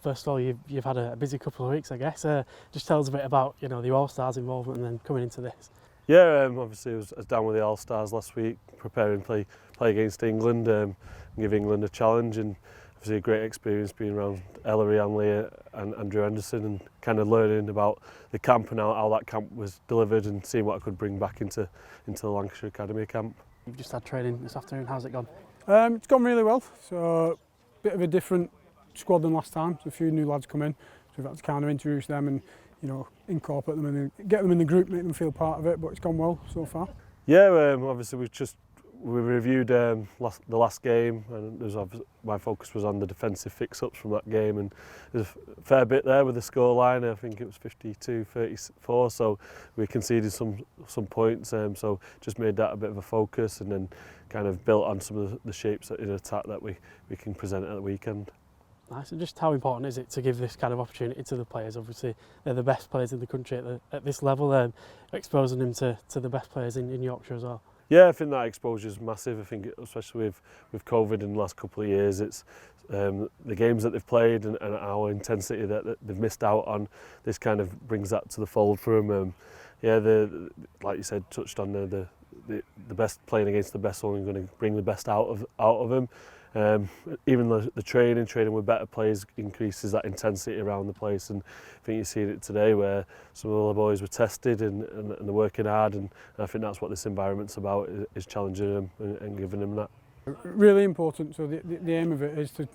first of all, you've had a busy couple of weeks, I guess. Just tell us a bit about the All-Stars involvement and then coming into this. Yeah, obviously I was down with the All-Stars last week, preparing to play against England, and give England a challenge, and obviously a great experience being around Ellery, Hanley and Andrew Henderson, and kind of learning about the camp and how that camp was delivered, and seeing what I could bring back into the Lancashire Academy camp. You've just had training this afternoon. How's it gone? It's gone really well. So a bit of a different squad than last time. So a few new lads come in, so we've had to kind of introduce them and incorporate them and get them in the group, make them feel part of it. But it's gone well so far. Yeah, obviously we reviewed the last game, and my focus was on the defensive fix-ups from that game, and there's a fair bit there with the scoreline. I think it was 52-34, so we conceded some points, so just made that a bit of a focus, and then kind of built on some of the shapes in attack that we can present at the weekend. Nice. And just how important is it to give this kind of opportunity to the players? Obviously, they're the best players in the country at this level, exposing them to the best players in Yorkshire as well. Yeah, I think that exposure is massive. I think especially with COVID in the last couple of years, it's the games that they've played and our intensity that they've missed out on. This kind of brings that to the fold for them. Like you said, touched on the best, playing against the best, only going to bring the best out of them. Even the training with better players increases that intensity around the place, and I think you've seen it today where some of the boys were tested and they're working hard, and I think that's what this environment's about, is challenging them and giving them that. Really important. So the aim of it is to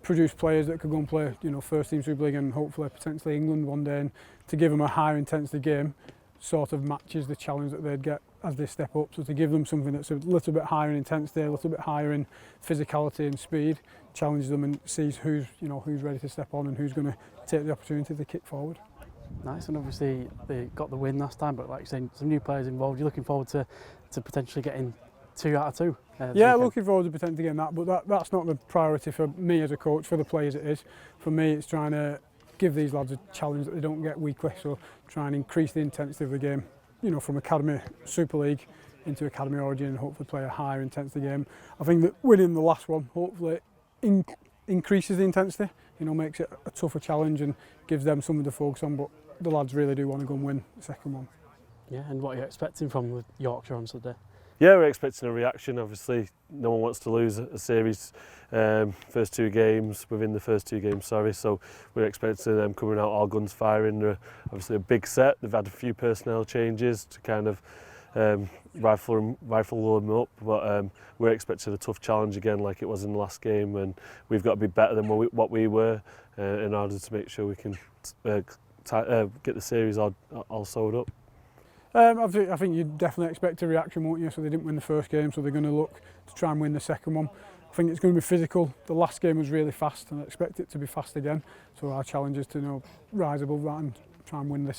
produce players that could go and play first team Super League and hopefully potentially England one day, and to give them a higher intensity game sort of matches the challenge that they'd get as they step up. So to give them something that's a little bit higher in intensity, a little bit higher in physicality and speed, challenges them and sees who's ready to step on and who's going to take the opportunity to kick forward. Nice. And obviously they got the win last time, but like you're saying, some new players involved. You're looking forward to potentially getting 2 out of 2. Yeah, looking forward to potentially getting that, but that's not the priority for me as a coach. For the players it is. For me it's trying to give these lads a challenge that they don't get weekly, so try and increase the intensity of the game, from Academy Super League into Academy Origin, and hopefully play a higher intensity game. I think that winning the last one hopefully increases the intensity, makes it a tougher challenge and gives them something to focus on, but the lads really do want to go and win the second one. Yeah, and what are you expecting from Yorkshire on Sunday? Yeah, we're expecting a reaction. Obviously, no one wants to lose a series within the first 2 games, so we're expecting them coming out all guns firing. They're obviously a big set. They've had a few personnel changes to kind of rifle them up, but we're expecting a tough challenge again, like it was in the last game, and we've got to be better than what we were in order to make sure we can get the series all sewed up. I think you definitely expect a reaction, won't you? So they didn't win the first game, so they're going to look to try and win the second one. I think it's going to be physical. The last game was really fast, and I expect it to be fast again. So our challenge is to rise above that and try and win this.